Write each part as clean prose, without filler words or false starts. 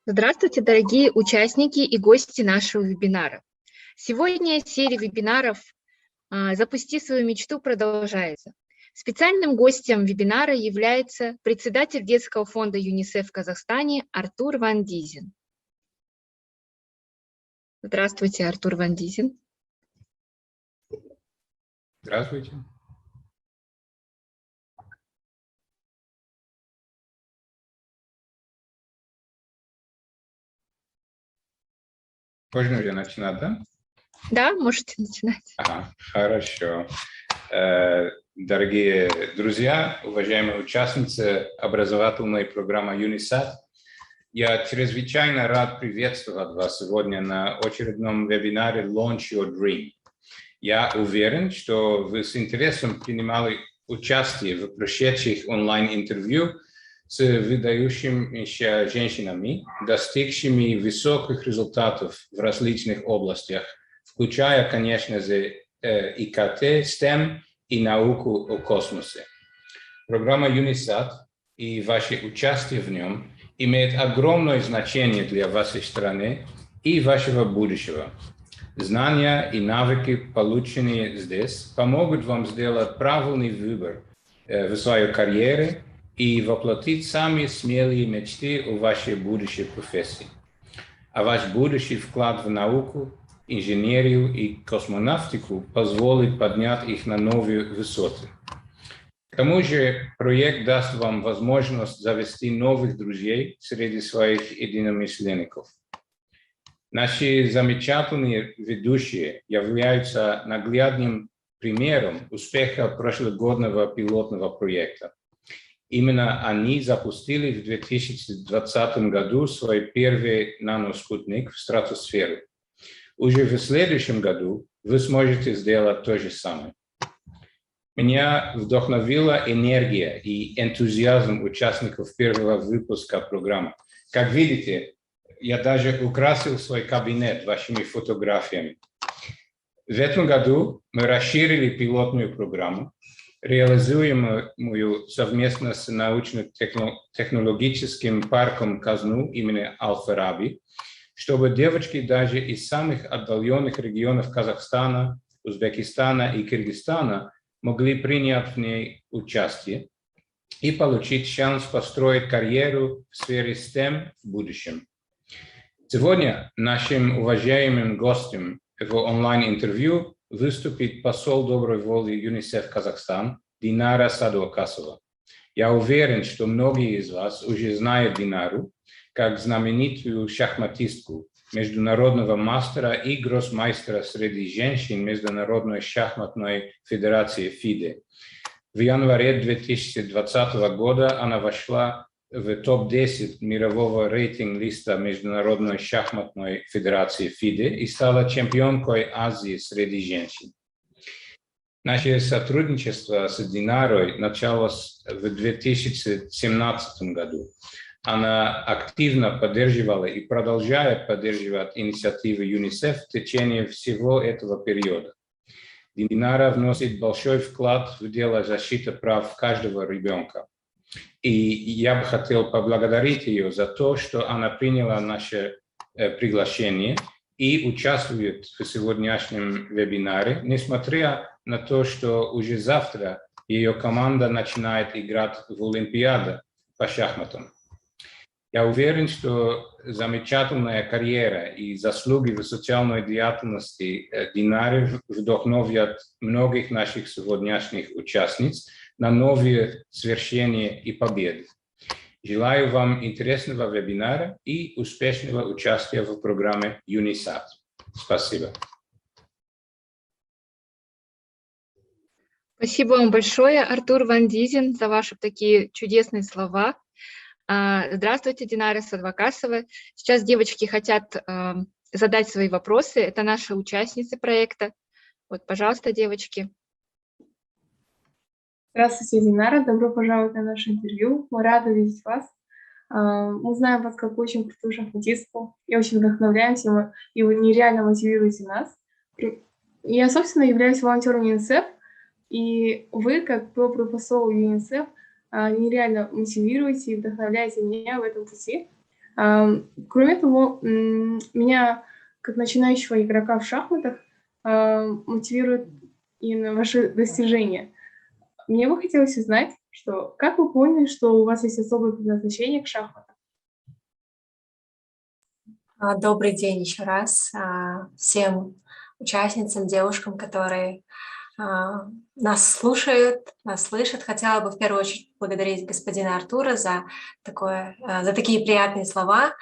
Здравствуйте, дорогие участники и гости нашего вебинара. Сегодня серия вебинаров «Запусти свою мечту» продолжается. Специальным гостем вебинара является председатель детского фонда ЮНИСЕФ в Казахстане Артур Ван Дизен. Здравствуйте, Артур Ван Дизен. Здравствуйте. Можно уже начинать, да? Да, можете начинать. Хорошо. Дорогие друзья, уважаемые участницы образовательной программы ЮНИСАТ, я чрезвычайно рад приветствовать вас сегодня на очередном вебинаре Launch Your Dream. Я уверен, что вы с интересом принимали участие в прошедших онлайн-интервью с выдающимися женщинами, достигшими высоких результатов в различных областях, включая, конечно же, ИКТ, STEM и науку о космосе. Программа ЮНИСАТ и ваше участие в нем имеет огромное значение для вашей страны и вашего будущего. Знания и навыки, полученные здесь, помогут вам сделать правильный выбор в своей карьере и воплотить самые смелые мечты о вашей будущей профессии. А ваш будущий вклад в науку, инженерию и космонавтику позволит поднять их на новые высоты. К тому же проект даст вам возможность завести новых друзей среди своих единомышленников. Наши замечательные ведущие являются наглядным примером успеха прошлогоднего пилотного проекта. Именно они запустили в 2020 году свой первый наноспутник в стратосферу. Уже в следующем году вы сможете сделать то же самое. Меня вдохновила энергия и энтузиазм участников первого выпуска программы. Как видите, я даже украсил свой кабинет вашими фотографиями. В этом году мы расширили пилотную программу, реализуемую совместно с научно-технологическим парком КАЗНУ имени Аль-Фараби, чтобы девочки даже из самых отдаленных регионов Казахстана, Узбекистана и Кыргызстана могли принять в ней участие и получить шанс построить карьеру в сфере STEM в будущем. Сегодня нашим уважаемым гостем в онлайн-интервью выступит посол доброй воли ЮНИСЕФ Казахстан Динара Садвакасова. Я уверен, что многие из вас уже знают Динару как знаменитую шахматистку, международного мастера и гроссмейстера среди женщин Международной шахматной федерации ФИДЕ. В январе 2020 года она вошла в топ-10 мирового рейтинг-листа Международной шахматной федерации ФИДЕ и стала чемпионкой Азии среди женщин. Наше сотрудничество с Динарой началось в 2017 году. Она активно поддерживала и продолжает поддерживать инициативы ЮНИСЕФ в течение всего этого периода. Динара вносит большой вклад в дело защиты прав каждого ребенка. И я бы хотел поблагодарить ее за то, что она приняла наше приглашение и участвует в сегодняшнем вебинаре, несмотря на то, что уже завтра ее команда начинает играть в Олимпиаде по шахматам. Я уверен, что замечательная карьера и заслуги в социальной деятельности Динары вдохновят многих наших сегодняшних участниц на новые свершения и победы. Желаю вам интересного вебинара и успешного участия в программе ЮНИСАТ. Спасибо. Спасибо вам большое, Артур Ван Дизен, за ваши такие чудесные слова. Здравствуйте, Динара Садвакасова. Сейчас девочки хотят задать свои вопросы. Это наши участницы проекта. Вот, пожалуйста, девочки. Здравствуйте, Динара. Добро пожаловать на наше интервью. Мы рады видеть вас. Мы знаем вас как очень крутую шахматистку и очень вдохновляемся, и вы нереально мотивируете нас. Я, собственно, являюсь волонтером ЮНИСЕФ, и вы, как добрый посол ЮНИСЕФ, нереально мотивируете и вдохновляете меня в этом пути. Кроме того, меня, как начинающего игрока в шахматах, мотивирует именно ваши достижения. Мне бы хотелось узнать, что как вы поняли, что у вас есть особое предназначение к шахматам? Добрый день еще раз всем участницам, девушкам, которые нас слушают, нас слышат. Хотела бы в первую очередь поблагодарить господина Артура за такие приятные слова.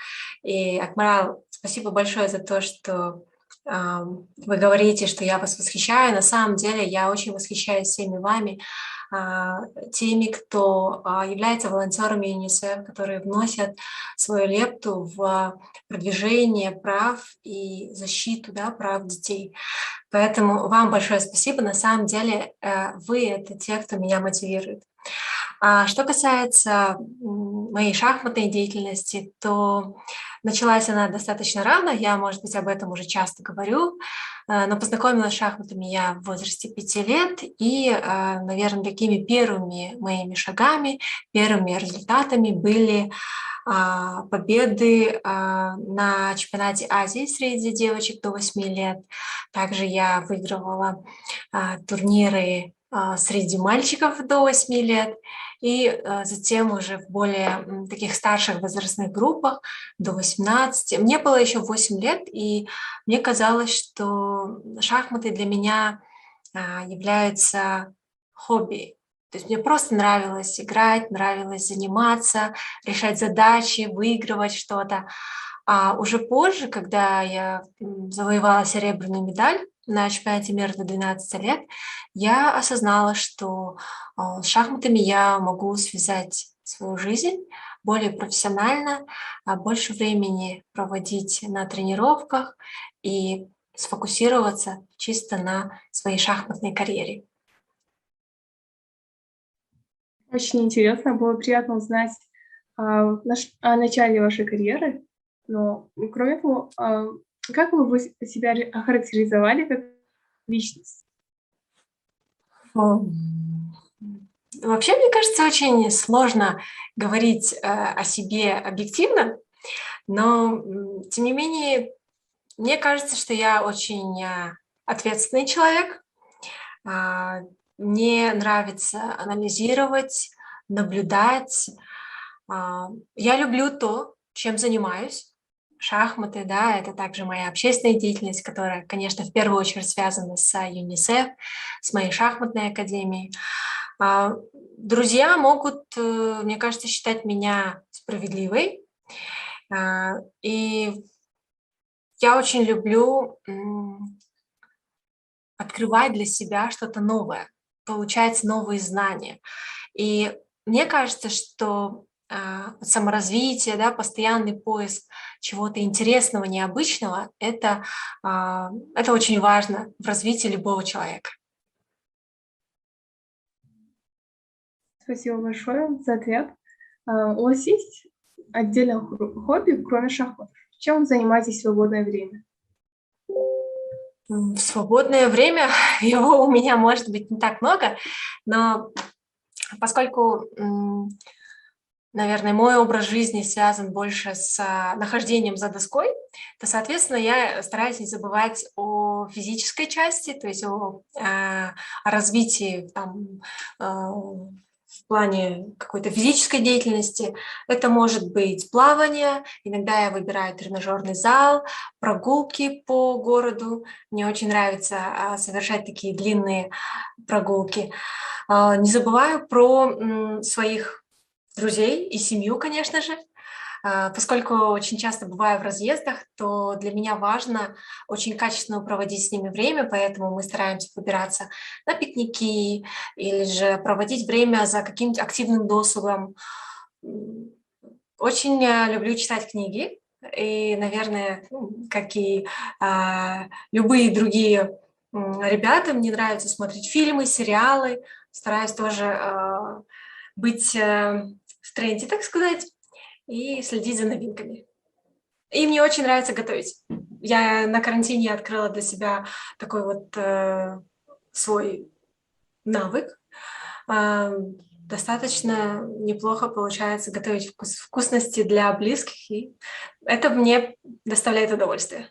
И, Акмарал, спасибо большое за то, что вы говорите, что я вас восхищаю. На самом деле я очень восхищаюсь всеми вами, теми, кто является волонтерами ЮНИСЕФ, которые вносят свою лепту в продвижение прав и защиту, прав детей. Поэтому вам большое спасибо. На самом деле вы — это те, кто меня мотивирует. Что касается моей шахматной деятельности, то началась она достаточно рано, я, может быть, об этом уже часто говорю, но познакомилась с шахматами я в возрасте 5 лет, и, наверное, такими первыми моими шагами, первыми результатами были победы на чемпионате Азии среди девочек до 8 лет. Также я выигрывала турниры среди мальчиков до 8 лет, и затем уже в более таких старших возрастных группах до 18. Мне было еще 8 лет, и мне казалось, что шахматы для меня являются хобби. То есть мне просто нравилось играть, нравилось заниматься, решать задачи, выигрывать что-то. А уже позже, когда я завоевала серебряную медаль на чемпионате мира до 12 лет, я осознала, что с шахматами я могу связать свою жизнь более профессионально, больше времени проводить на тренировках и сфокусироваться чисто на своей шахматной карьере. Очень интересно, было приятно узнать о начале вашей карьеры, но кроме того, как вы себя охарактеризовали как личность? Вообще, мне кажется, очень сложно говорить о себе объективно, но, тем не менее, мне кажется, что я очень ответственный человек. Мне нравится анализировать, наблюдать. Я люблю то, чем занимаюсь. Шахматы, это также моя общественная деятельность, которая, конечно, в первую очередь связана с ЮНИСЕФ, с моей шахматной академией. Друзья могут, мне кажется, считать меня справедливой. И я очень люблю открывать для себя что-то новое, получать новые знания. И мне кажется, что саморазвитие, постоянный поиск чего-то интересного, необычного, это очень важно в развитии любого человека. Спасибо большое за ответ. У вас есть отдельное хобби, кроме шахмат? Чем вы занимаетесь в свободное время? В свободное время его у меня может быть не так много, но поскольку, наверное, мой образ жизни связан больше с нахождением за доской, то, соответственно, я стараюсь не забывать о физической части, то есть о развитии в плане какой-то физической деятельности. Это может быть плавание, иногда я выбираю тренажерный зал, прогулки по городу. Мне очень нравится совершать такие длинные прогулки. Не забываю про своих друзей и семью, конечно же. Поскольку очень часто бываю в разъездах, то для меня важно очень качественно проводить с ними время, поэтому мы стараемся выбираться на пикники или же проводить время за каким-то активным досугом. Очень люблю читать книги, и, наверное, как и любые другие ребята, мне нравится смотреть фильмы, сериалы, стараюсь тоже быть в тренде, так сказать, и следить за новинками. И мне очень нравится готовить. Я на карантине открыла для себя такой вот свой навык. достаточно неплохо получается готовить вкусности для близких, и это мне доставляет удовольствие.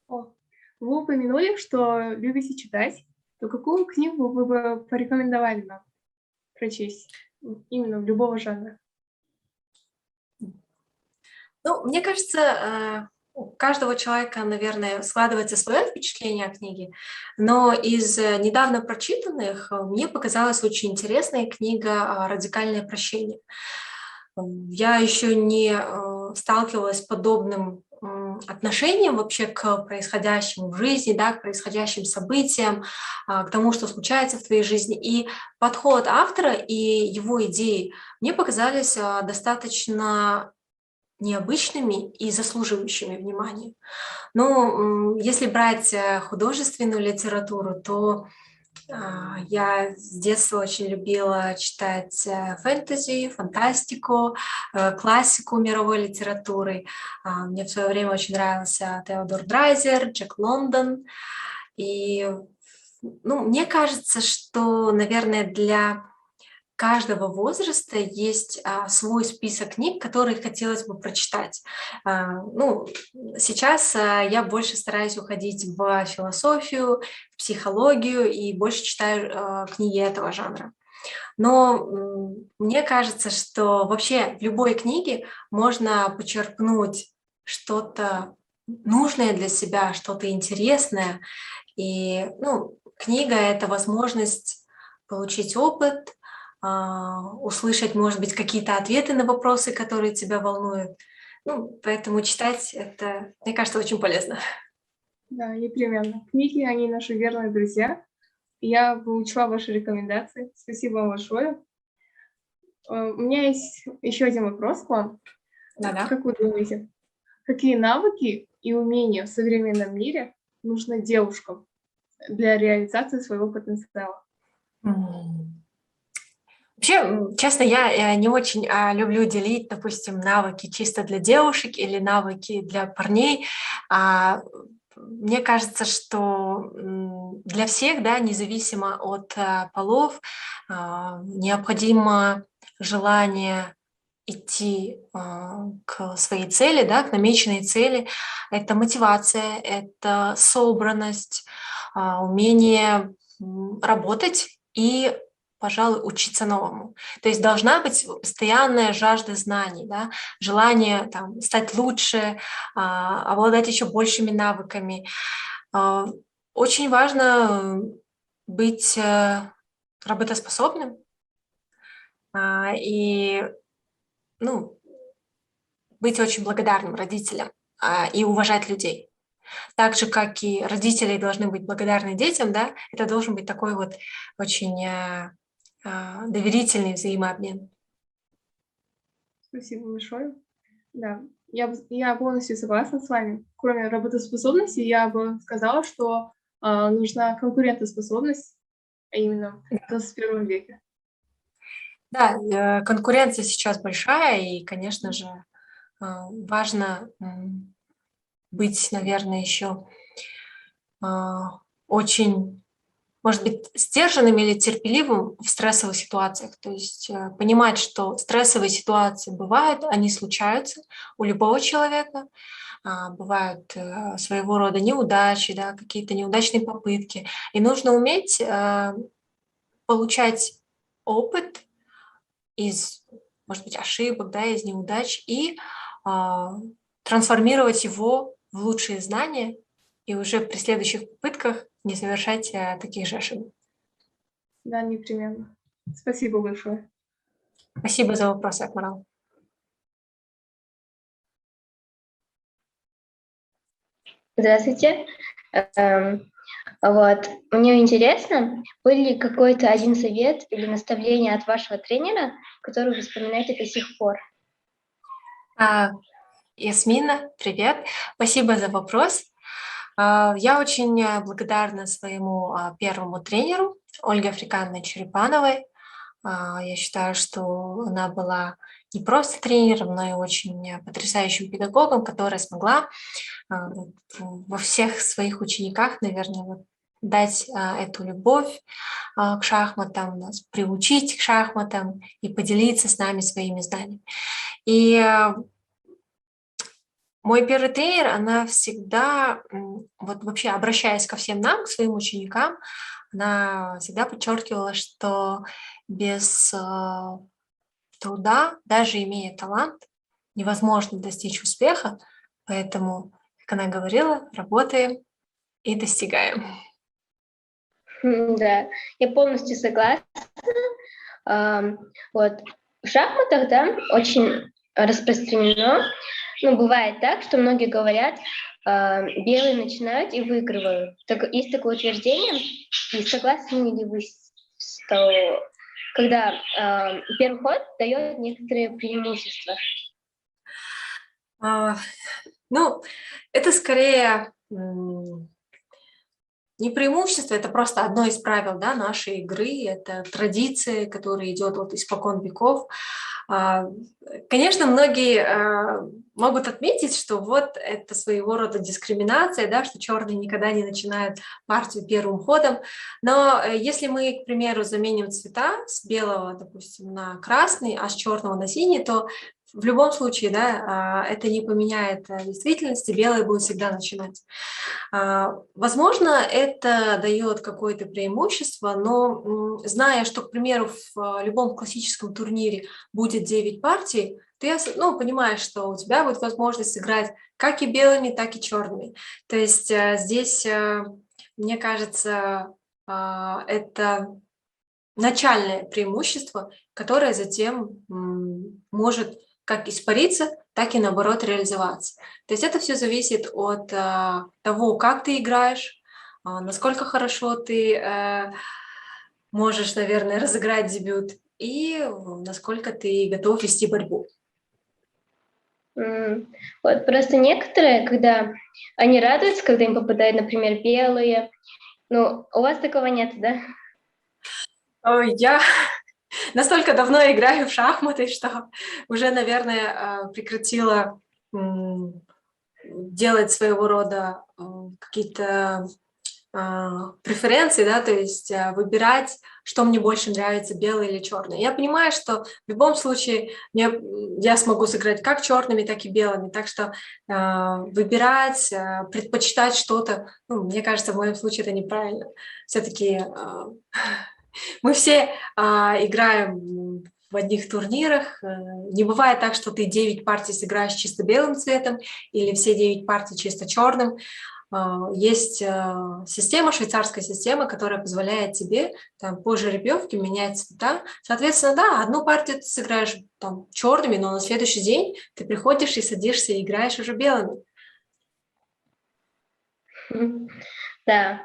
О, вы упомянули, что любите читать. То какую книгу вы бы порекомендовали нам прочесть? Именно любого жанра. Ну, мне кажется, у каждого человека, наверное, складывается свое впечатление о книге, но из недавно прочитанных мне показалась очень интересная книга «Радикальное прощение». Я еще не сталкивалась с подобным отношением вообще к происходящему в жизни, да, к происходящим событиям, к тому, что случается в твоей жизни. И подход автора и его идеи мне показались достаточно необычными и заслуживающими внимания. Но если брать художественную литературу, то я с детства очень любила читать фэнтези, фантастику, классику мировой литературы. Мне в свое время очень нравился Теодор Драйзер, Джек Лондон. И мне кажется, что, наверное, для каждого возраста есть свой список книг, которые хотелось бы прочитать. Сейчас я больше стараюсь уходить в философию, в психологию и больше читаю книги этого жанра. Но мне кажется, что вообще в любой книге можно почерпнуть что-то нужное для себя, что-то интересное. И книга — это возможность получить опыт, услышать, может быть, какие-то ответы на вопросы, которые тебя волнуют. Поэтому читать — это, мне кажется, очень полезно. Да, непременно. Книги, они наши верные друзья. Я бы учла ваши рекомендации. Спасибо вам большое. У меня есть еще один вопрос к вам. Да-да. Как вы думаете, какие навыки и умения в современном мире нужны девушкам для реализации своего потенциала? Вообще, честно, я не очень люблю делить, допустим, навыки чисто для девушек или навыки для парней. Мне кажется, что для всех, да, независимо от полов, необходимо желание идти к своей цели, да, к намеченной цели. Это мотивация, это собранность, умение работать и, пожалуй, учиться новому. То есть должна быть постоянная жажда знаний, да, желание стать лучше, обладать еще большими навыками. Очень важно быть работоспособным и быть очень благодарным родителям и уважать людей. Так же, как и родители должны быть благодарны детям, да, это должен быть такой вот очень доверительный взаимообмен. Спасибо большое. Да, я полностью согласна с вами. Кроме работоспособности, я бы сказала, что нужна конкурентоспособность, а именно в 21 веке. Да, конкуренция сейчас большая, и, конечно же, важно быть, наверное, еще очень, может быть, сдержанным или терпеливым в стрессовых ситуациях. То есть понимать, что стрессовые ситуации бывают, они случаются у любого человека. Бывают своего рода неудачи, да, какие-то неудачные попытки. И нужно уметь получать опыт из, может быть, ошибок, да, из неудач и трансформировать его в лучшие знания и уже при следующих попытках не совершать таких же ошибок. Да, непременно. Спасибо большое. Спасибо за вопрос, Акмарал. Здравствуйте. Мне интересно, был ли какой-то один совет или наставление от вашего тренера, который вы вспоминаете до сих пор? Ясмина, привет. Спасибо за вопрос. Я очень благодарна своему первому тренеру, Ольге Африкановне Черепановой. Я считаю, что она была не просто тренером, но и очень потрясающим педагогом, которая смогла во всех своих учениках, наверное, дать эту любовь к шахматам, нас приучить к шахматам и поделиться с нами своими знаниями. И мой первый тренер, она всегда, вот вообще обращаясь ко всем нам, к своим ученикам, она всегда подчеркивала, что без труда, даже имея талант, невозможно достичь успеха, поэтому, как она говорила, работаем и достигаем. Да, я полностью согласна. Вот. В шахматах, да, очень распространено. Ну, бывает так, что многие говорят, белые начинают и выигрывают. Есть такое утверждение, и согласны ли вы, что когда первый ход дает некоторые преимущества? Ну, это скорее не преимущество, это просто одно из правил, да, нашей игры, это традиция, которая идет вот испокон веков. Конечно, многие могут отметить, что вот это своего рода дискриминация, да, что черные никогда не начинают партию первым ходом, но если мы, к примеру, заменим цвета с белого, допустим, на красный, а с черного на синий, то в любом случае, да, это не поменяет действительности, белые будут всегда начинать. Возможно, это дает какое-то преимущество, но зная, что, к примеру, в любом классическом турнире будет 9 партий, ты понимаешь, что у тебя будет возможность сыграть как и белыми, так и черными. То есть здесь, мне кажется, это начальное преимущество, которое затем может как испариться, так и наоборот реализоваться. То есть это все зависит от того, как ты играешь, насколько хорошо ты можешь, наверное, разыграть дебют и насколько ты готов вести борьбу. Вот просто некоторые, когда они радуются, когда им попадают, например, белые, ну, у вас такого нет, да? Я настолько давно играю в шахматы, что уже, наверное, прекратила делать своего рода какие-то преференции, да, то есть выбирать, что мне больше нравится, белый или черный. Я понимаю, что в любом случае я смогу сыграть как черными, так и белыми, так что выбирать, предпочитать что-то, мне кажется, в моем случае это неправильно. Все-таки мы все играем в одних турнирах. Не бывает так, что ты 9 партий сыграешь чисто белым цветом или все 9 партий чисто черным. Есть система, швейцарская система, которая позволяет тебе по жеребьевке менять цвета. Соответственно, да, одну партию ты сыграешь черными, но на следующий день ты приходишь и садишься и играешь уже белыми. Да.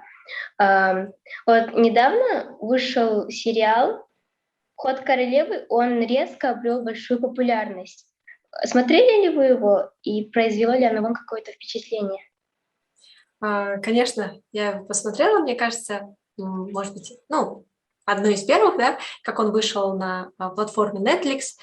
Вот недавно вышел сериал «Ход королевы», он резко обрел большую популярность. Смотрели ли вы его и произвело ли оно вам какое-то впечатление? Конечно, я его посмотрела, мне кажется, может быть, одно из первых, да, как он вышел на платформе Netflix.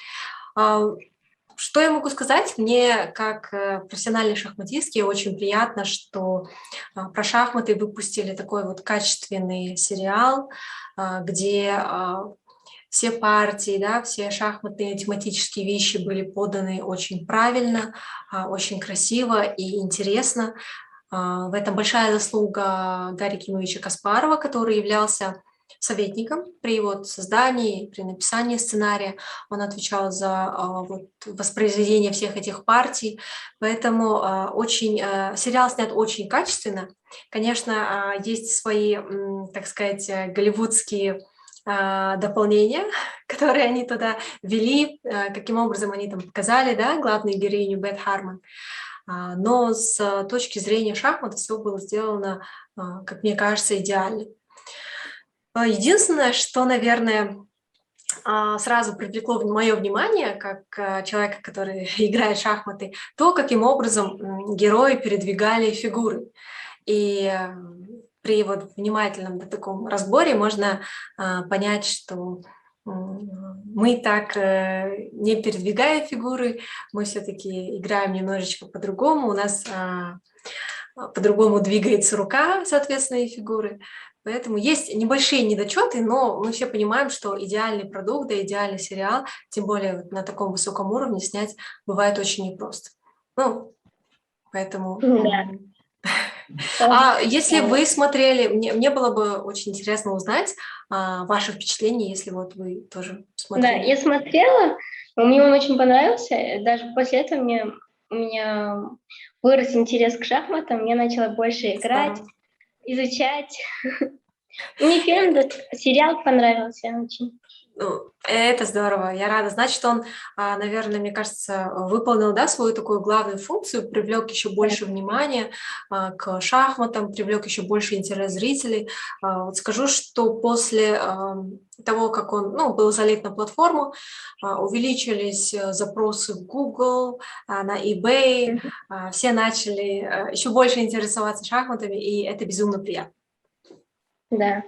Что я могу сказать? Мне, как профессиональной шахматистке, очень приятно, что про шахматы выпустили такой вот качественный сериал, где все партии, да, все шахматные тематические вещи были поданы очень правильно, очень красиво и интересно. В этом большая заслуга Гарри Кимовича Каспарова, который являлся советником при его создании, при написании сценария. Он отвечал за воспроизведение всех этих партий. Поэтому сериал снят очень качественно. Конечно, есть свои, так сказать, голливудские дополнения, которые они туда ввели, каким образом они там показали, да, главную героиню Бет Хармон. Но с точки зрения шахмат все было сделано, как мне кажется, идеально. Единственное, что, наверное, сразу привлекло мое внимание, как человека, который играет в шахматы, то, каким образом герои передвигали фигуры. И при внимательном таком разборе можно понять, что мы так не передвигаем фигуры, мы все-таки играем немножечко по-другому. У нас по-другому двигается рука, соответственно, и фигуры. Поэтому есть небольшие недочеты, но мы все понимаем, что идеальный продукт, да, идеальный сериал, тем более на таком высоком уровне снять бывает очень непросто. Ну, поэтому... Да. А если вы смотрели, мне было бы очень интересно узнать ваши впечатления, если вот вы тоже Да, смотрели. я смотрела, мне он очень понравился. Даже после этого у меня вырос интерес к шахматам, я начала больше играть, Здорово. изучать. Мне фильм, сериал понравился очень. Ну, это здорово, я рада. Значит, он, наверное, мне кажется, выполнил, да, свою такую главную функцию, привлек еще больше внимания к шахматам, привлек еще больше интерес зрителей. Вот скажу, что после того, как он, ну, был залит на платформу, увеличились запросы в Google, на eBay, все начали еще больше интересоваться шахматами, и это безумно приятно. Да.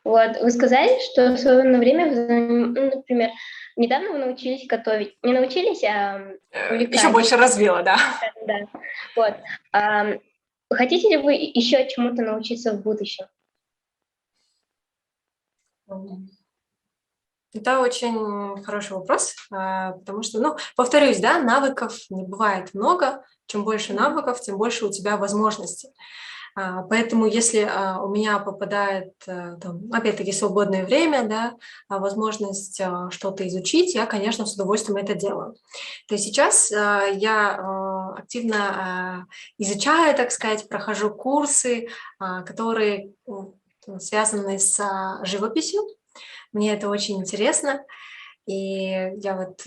Вот, вы сказали, что в свое время, ну, например, недавно вы научились готовить. Не научились, а увлекались. Еще больше развила, да. Да. Вот. Хотите ли вы еще чему-то научиться в будущем? Это очень хороший вопрос, потому что, ну, повторюсь, да, навыков не бывает много. Чем больше навыков, тем больше у тебя возможностей. Поэтому если у меня попадает, там, опять-таки, свободное время, да, возможность что-то изучить, я, конечно, с удовольствием это делаю. То есть сейчас я активно изучаю, так сказать, прохожу курсы, которые связаны с живописью. Мне это очень интересно, и я вот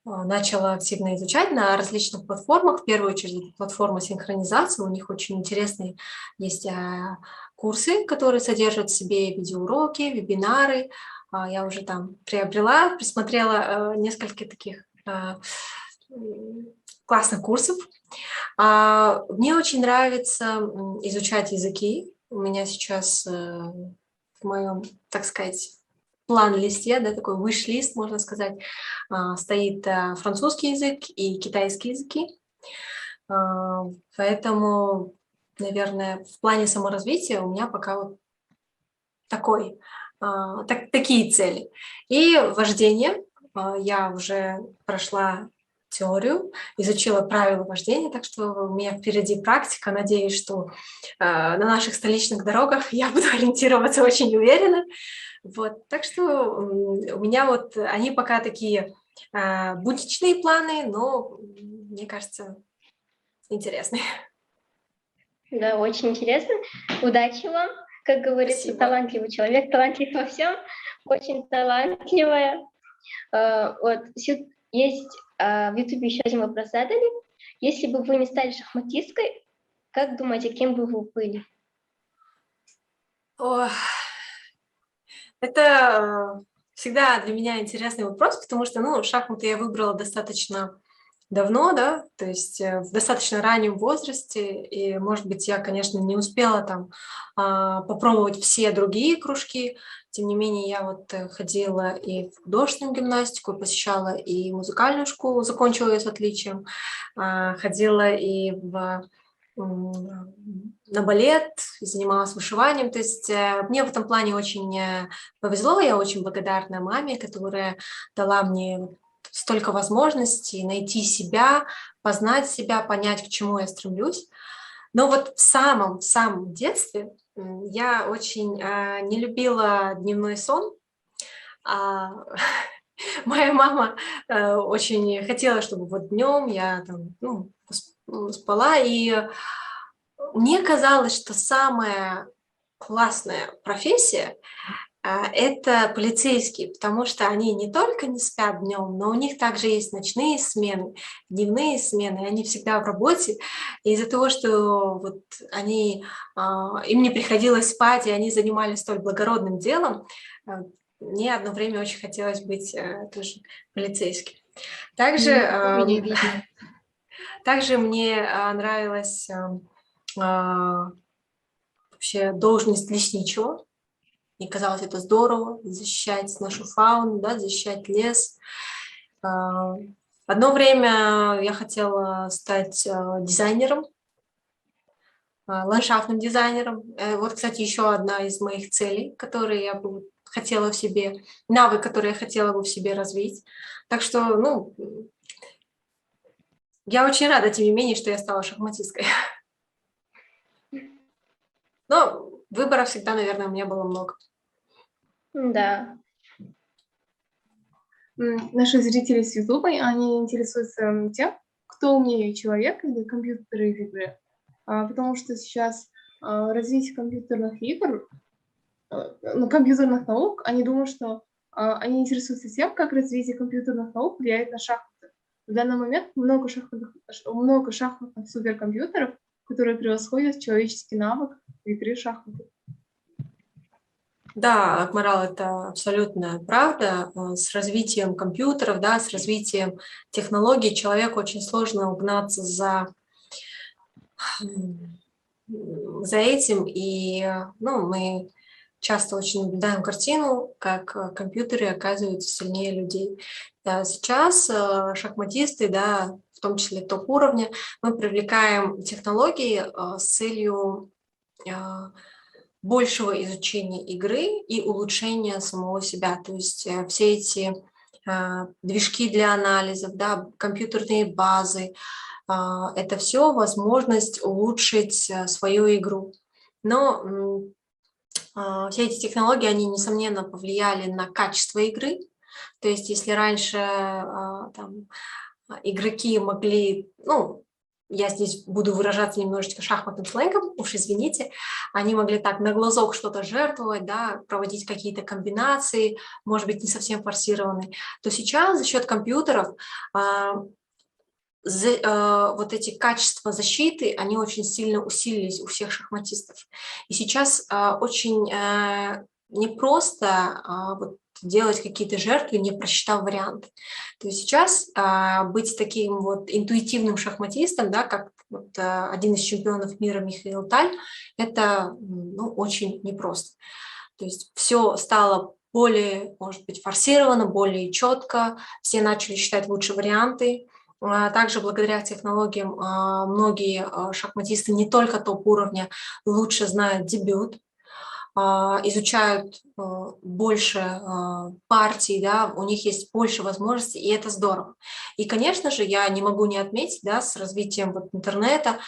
начала активно изучать на различных платформах. В первую очередь, это платформа синхронизации. У них очень интересные есть курсы, которые содержат в себе видеоуроки, вебинары. Я уже там приобрела, присмотрела несколько таких классных курсов. Мне очень нравится изучать языки. У меня сейчас в моем, так сказать, план-листе, да, такой wish-лист, можно сказать, стоит французский язык и китайский языки. Поэтому, наверное, в плане саморазвития у меня пока вот такие цели. И вождение. Я уже прошла теорию, изучила правила вождения, так что у меня впереди практика. Надеюсь, что на наших столичных дорогах я буду ориентироваться очень уверенно. Вот, так что у меня вот они пока такие будничные планы, но, мне кажется, интересные. Да, очень интересно. Удачи вам. Как говорится, Спасибо. Талантливый человек, талантлив во всем. Очень талантливая. Вот, есть в Ютубе еще один вопрос задали. Если бы вы не стали шахматисткой, как думаете, кем бы вы были? Это всегда для меня интересный вопрос, потому что, ну, шахматы я выбрала достаточно давно, да, то есть в достаточно раннем возрасте, и, может быть, я, конечно, не успела там попробовать все другие кружки, тем не менее, я вот ходила и в художественную гимнастику, посещала и музыкальную школу, закончила ее с отличием, ходила и на балет, занималась вышиванием, то есть мне в этом плане очень повезло, я очень благодарна маме, которая дала мне столько возможностей найти себя, познать себя, понять, к чему я стремлюсь. Но вот в самом детстве я очень не любила дневной сон. Моя мама очень хотела, чтобы вот днем я там, спала, и мне казалось, что самая классная профессия это полицейские, потому что они не только не спят днем, но у них также есть ночные смены, дневные смены, и они всегда в работе. И из-за того, что вот им не приходилось спать, и они занимались столь благородным делом, мне одно время очень хотелось быть тоже полицейским. Также мне нравилась вообще должность лесничего. Мне казалось это здорово, защищать нашу фауну, да, защищать лес. Одно время я хотела стать дизайнером, ландшафтным дизайнером. Вот, кстати, еще одна из моих целей, которые я бы хотела в себе, навык, который я хотела бы в себе развить. Так что, ну, я очень рада, тем не менее, что я стала шахматисткой. Но выборов всегда, наверное, у меня было много. Да. Наши зрители с YouTube, они интересуются тем, кто умнее, человек или компьютеры и игры. Потому что сейчас развитие компьютерных игр, компьютерных наук, они думают, что они интересуются тем, как развитие компьютерных наук влияет на шахматы. В данный момент много шахматных суперкомпьютеров, которые превосходят человеческий навык игры в шахматы. Да, Акмарал, это абсолютно правда. С развитием компьютеров, да, с развитием технологий человеку очень сложно угнаться за этим. И мы часто очень наблюдаем картину, как компьютеры оказываются сильнее людей. Сейчас шахматисты, да, в том числе топ-уровня, мы привлекаем технологии с целью большего изучения игры и улучшения самого себя. То есть все эти движки для анализов, да, компьютерные базы, это все возможность улучшить свою игру. Но все эти технологии, они, несомненно, повлияли на качество игры. То есть если раньше игроки могли, я здесь буду выражаться немножечко шахматным сленгом, уж извините, они могли так на глазок что-то жертвовать, да, проводить какие-то комбинации, может быть, не совсем форсированные, то сейчас за счет компьютеров вот эти качества защиты, они очень сильно усилились у всех шахматистов. И сейчас очень непросто делать какие-то жертвы, не просчитав варианты. То есть сейчас быть таким вот интуитивным шахматистом, да, как вот, один из чемпионов мира Михаил Таль, это очень непросто. То есть все стало более, может быть, форсировано, более четко, все начали считать лучшие варианты. Также благодаря технологиям многие шахматисты не только топ-уровня лучше знают дебют, изучают больше партий, да, у них есть больше возможностей, и это здорово. И, конечно же, я не могу не отметить, да, с развитием интернета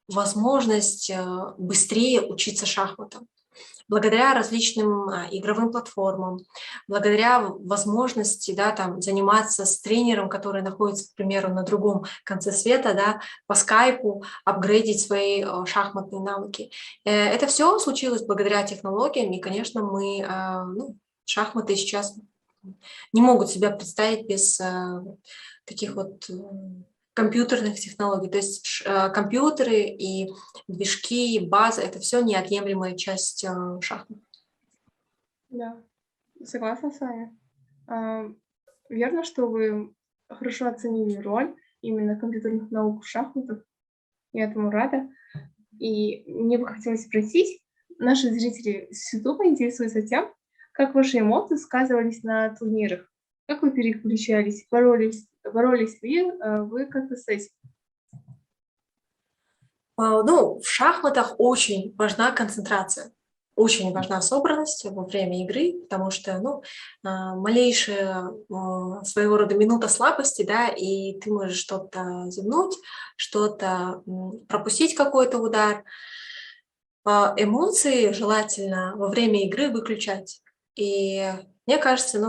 возможность быстрее учиться шахматам. Благодаря различным игровым платформам, благодаря возможности, да, заниматься с тренером, который находится, к примеру, на другом конце света, да, по скайпу, апгрейдить свои шахматные навыки. Это все случилось благодаря технологиям, и, конечно, шахматы сейчас не могут себя представить без таких вот компьютерных технологий. То есть компьютеры и движки, и базы — это все неотъемлемая часть шахмат. Да, согласна с вами. Верно, что вы хорошо оценили роль именно компьютерных наук в шахматах. Я этому рада. И мне бы хотелось спросить, наши зрители с YouTube интересуются тем, как ваши эмоции сказывались на турнирах. Как вы переключались, боролись ли вы как-то с этим? В шахматах очень важна концентрация, очень важна собранность во время игры, потому что, малейшая своего рода минута слабости, да, и ты можешь что-то зевнуть, что-то пропустить, какой-то удар. Эмоции желательно во время игры выключать. И мне кажется,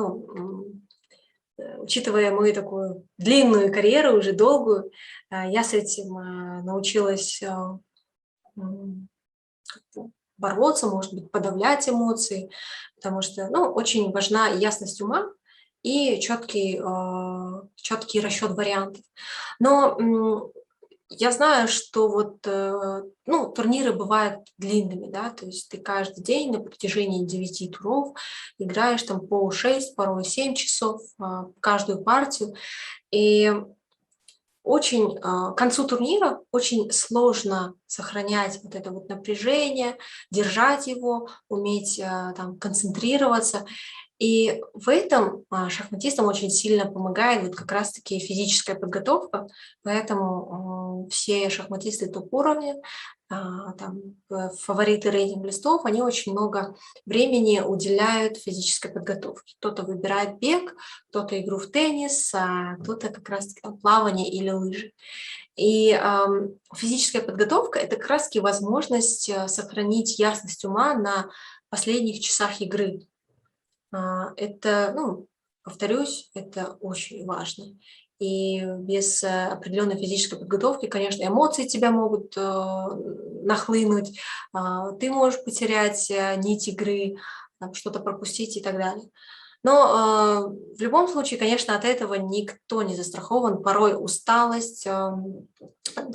учитывая мою такую длинную карьеру, уже долгую, я с этим научилась бороться, может быть, подавлять эмоции, потому что, очень важна ясность ума и четкий расчет вариантов. Но я знаю, что турниры бывают длинными, да, то есть ты каждый день на протяжении 9 туров играешь по 6, порой 7 часов каждую партию, и к концу турнира очень сложно сохранять вот это вот напряжение, держать его, уметь концентрироваться. И в этом шахматистам очень сильно помогает вот как раз-таки физическая подготовка, поэтому все шахматисты топ-уровня, там, фавориты рейтинг-листов, они очень много времени уделяют физической подготовке. Кто-то выбирает бег, кто-то игру в теннис, а кто-то как раз-таки плавание или лыжи. И физическая подготовка – это как раз-таки возможность сохранить ясность ума на последних часах игры. Это, ну, повторюсь, это очень важно. И без определенной физической подготовки, конечно, эмоции тебя могут нахлынуть, ты можешь потерять нить игры, что-то пропустить и так далее. Но в любом случае, конечно, от этого никто не застрахован. Порой усталость, я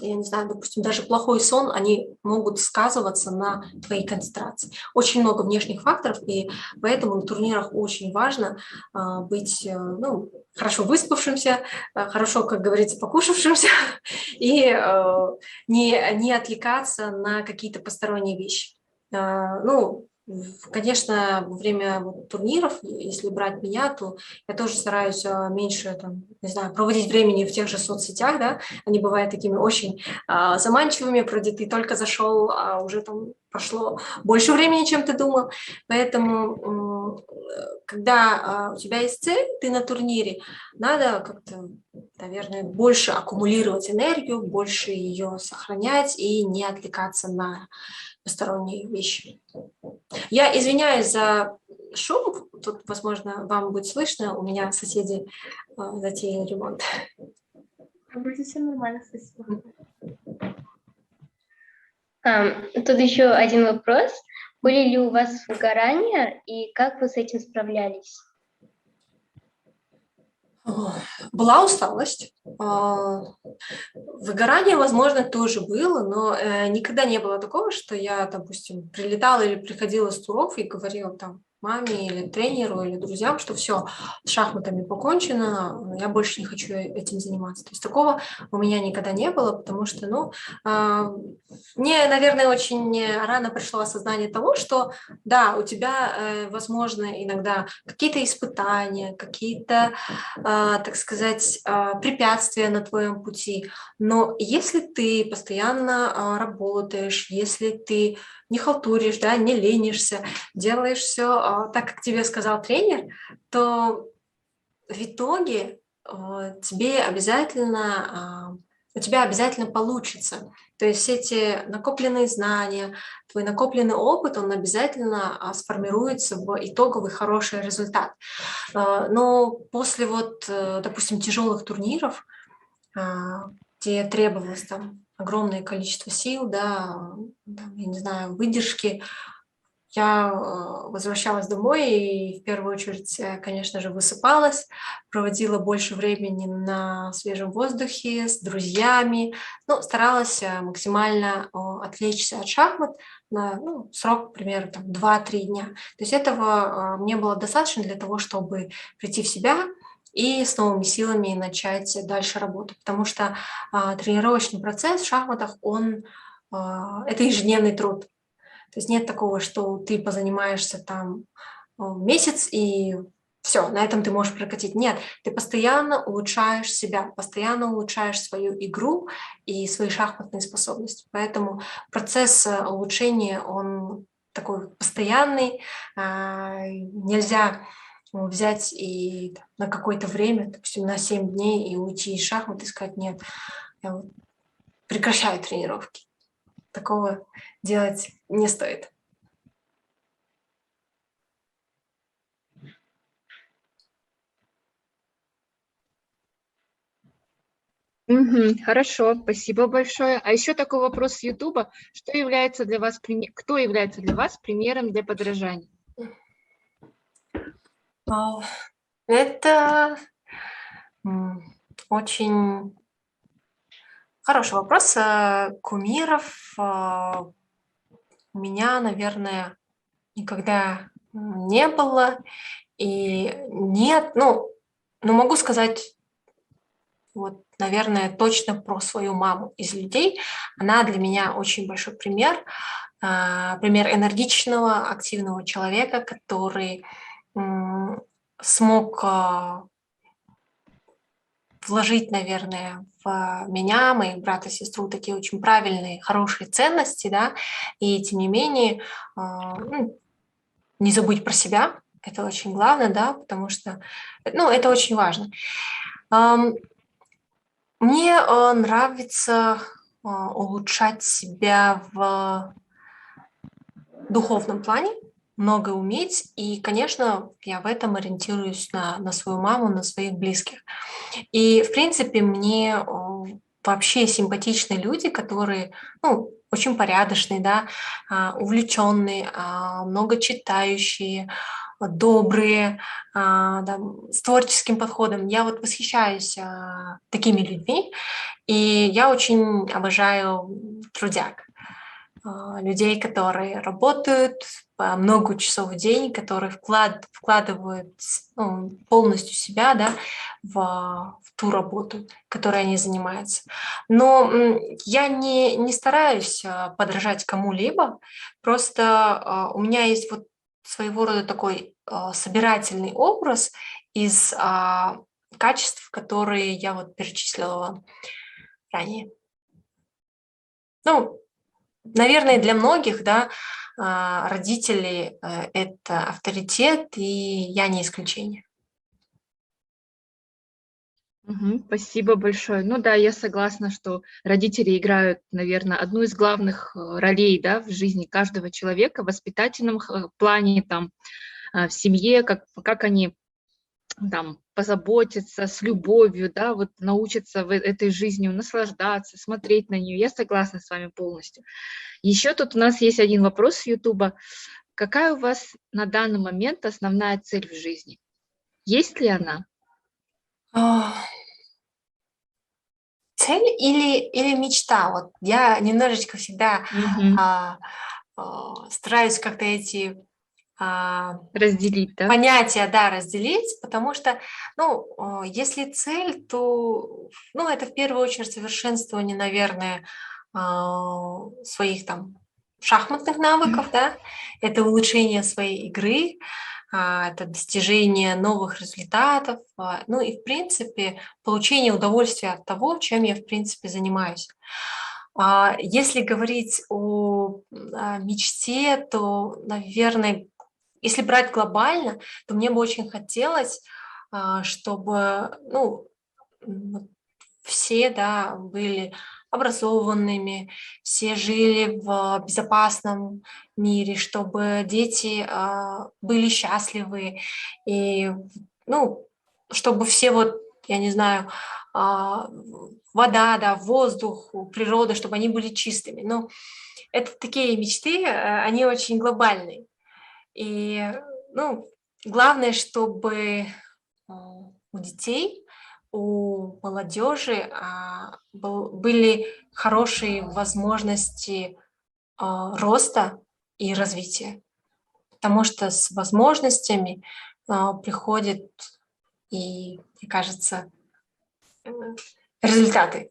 не знаю, допустим, даже плохой сон, они могут сказываться на твоей концентрации. Очень много внешних факторов, и поэтому на турнирах очень важно быть, ну, хорошо выспавшимся, хорошо, как говорится, покушавшимся, и не отвлекаться на какие-то посторонние вещи. Ну, конечно, во время турниров, если брать меня, то я тоже стараюсь меньше, там, не знаю, проводить времени в тех же соцсетях, да, они бывают такими очень заманчивыми, вроде ты только зашел, а уже там прошло больше времени, чем ты думал, поэтому, когда у тебя есть цель, ты на турнире, надо как-то, наверное, больше аккумулировать энергию, больше ее сохранять и не отвлекаться на посторонние вещи. Я извиняюсь за шум, тут, возможно, вам будет слышно, у меня соседи затеяли ремонт. Вроде все нормально, спасибо. Тут еще один вопрос. Были ли у вас выгорания и как вы с этим справлялись? Была усталость. Выгорание, возможно, тоже было, но никогда не было такого, что я, допустим, прилетала или приходила с туров и говорила там маме или тренеру или друзьям, что все, с шахматами покончено, я больше не хочу этим заниматься. То есть такого у меня никогда не было, потому что, ну, мне, наверное, очень рано пришло осознание того, что, да, у тебя, возможно, иногда какие-то испытания, какие-то, так сказать, препятствия на твоем пути, но если ты постоянно работаешь, если ты не халтуришь, да, не ленишься, делаешь все так, как тебе сказал тренер, то в итоге у тебя обязательно получится. То есть все эти накопленные знания, твой накопленный опыт, он обязательно сформируется в итоговый хороший результат. Но после вот, допустим, тяжелых турниров, где требовалось там огромное количество сил, да, там, я не знаю, выдержки, я возвращалась домой и в первую очередь, конечно же, высыпалась, проводила больше времени на свежем воздухе с друзьями, ну, старалась максимально отвлечься от шахмат на срок примерно там, 2-3 дня. То есть этого мне было достаточно для того, чтобы прийти в себя и с новыми силами начать дальше работу. Потому что тренировочный процесс в шахматах, это ежедневный труд. То есть нет такого, что ты позанимаешься там месяц и все, на этом ты можешь прокатить. Нет, ты постоянно улучшаешь себя, постоянно улучшаешь свою игру и свои шахматные способности. Поэтому процесс улучшения, он такой постоянный. Нельзя взять и на какое-то время, допустим, на 7 дней и уйти из шахмат и сказать: нет, я прекращаю тренировки. Такого делать не стоит. Хорошо, спасибо большое. А еще такой вопрос с Ютуба. Кто является для вас примером для подражания? Это очень хороший вопрос. Кумиров у меня, наверное, никогда не было. И нет, но могу сказать, вот, наверное, точно про свою маму из людей. Она для меня очень большой пример. Пример энергичного, активного человека, который смог вложить, наверное, в меня, моих брата и сестру такие очень правильные, хорошие ценности, да, и тем не менее не забыть про себя, это очень главное, да, потому что, это очень важно. Мне нравится улучшать себя в духовном плане, много уметь, и, конечно, я в этом ориентируюсь на свою маму, на своих близких. И, в принципе, мне вообще симпатичны люди, которые, очень порядочные, да, увлеченные, много читающие, добрые, да, с творческим подходом. Я вот восхищаюсь такими людьми, и я очень обожаю трудяг. Людей, которые работают по много часов в день, которые вкладывают полностью себя, да, в ту работу, которой они занимаются. Но я не стараюсь подражать кому-либо, просто у меня есть вот своего рода такой собирательный образ из качеств, которые я вот перечислила вам ранее. Наверное, для многих, да, родители – это авторитет, и я не исключение. Спасибо большое. Ну да, я согласна, что родители играют, наверное, одну из главных ролей, да, в жизни каждого человека, в воспитательном плане, там, в семье, как они там позаботиться с любовью, да, вот научиться этой жизнью наслаждаться, смотреть на нее. Я согласна с вами полностью. Еще тут у нас есть один вопрос с Ютуба. Какая у вас на данный момент основная цель в жизни? Есть ли она? Цель или мечта? Вот я немножечко всегда стараюсь как-то эти разделить, да? Понятия, да, разделить, потому что, если цель, то, это в первую очередь совершенствование, наверное, своих там шахматных навыков, да, это улучшение своей игры, это достижение новых результатов, и, в принципе, получение удовольствия от того, чем я, в принципе, занимаюсь. Если говорить о мечте, то, наверное, если брать глобально, то мне бы очень хотелось, чтобы все, да, были образованными, все жили в безопасном мире, чтобы дети были счастливы, и чтобы все я не знаю, вода, да, воздух, природа, чтобы они были чистыми. Это такие мечты, они очень глобальные. И, главное, чтобы у детей, у молодежи были хорошие возможности роста и развития. Потому что с возможностями приходят и, мне кажется, результаты.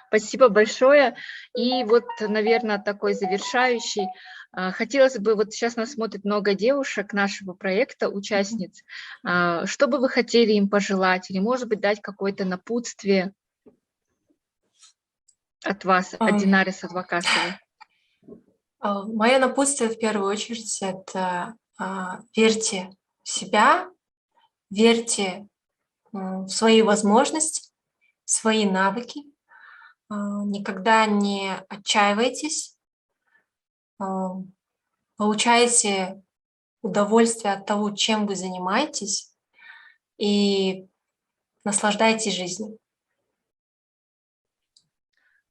Спасибо большое. И вот, наверное, такой завершающий. Хотелось бы, вот сейчас нас смотрит много девушек нашего проекта, участниц. Что бы вы хотели им пожелать? Или, может быть, дать какое-то напутствие от вас, от Динары Садвакасовой? Мое напутствие, в первую очередь, это верьте в себя, верьте в свои возможности, в свои навыки, никогда не отчаивайтесь, получайте удовольствие от того, чем вы занимаетесь, и наслаждайтесь жизнью.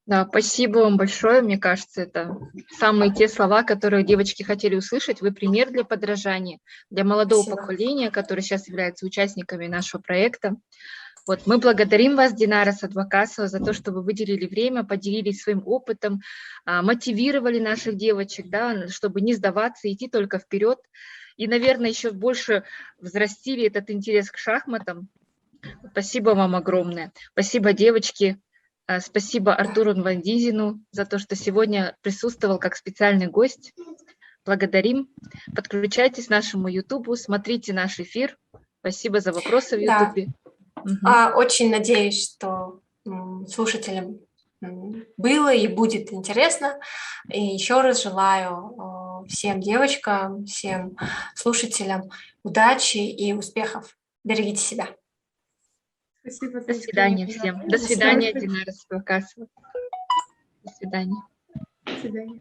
Да, спасибо вам большое. Мне кажется, это самые те слова, которые девочки хотели услышать. Вы пример для подражания, для молодого поколения, которые сейчас являются участниками нашего проекта. Вот, мы благодарим вас, Динара Садвакасова, за то, что вы выделили время, поделились своим опытом, мотивировали наших девочек, да, чтобы не сдаваться, идти только вперед. И, наверное, еще больше взрастили этот интерес к шахматам. Спасибо вам огромное. Спасибо, девочки. Спасибо Артуру Нвандизину за то, что сегодня присутствовал как специальный гость. благодарим. Подключайтесь к нашему YouTube, смотрите наш эфир. Спасибо за вопросы в Да. YouTube. Очень надеюсь, что слушателям было и будет интересно. И еще раз желаю всем девочкам, всем слушателям удачи и успехов. Берегите себя. Спасибо за До свидания всем. До свидания, Динара Спилкасова. До свидания. До свидания.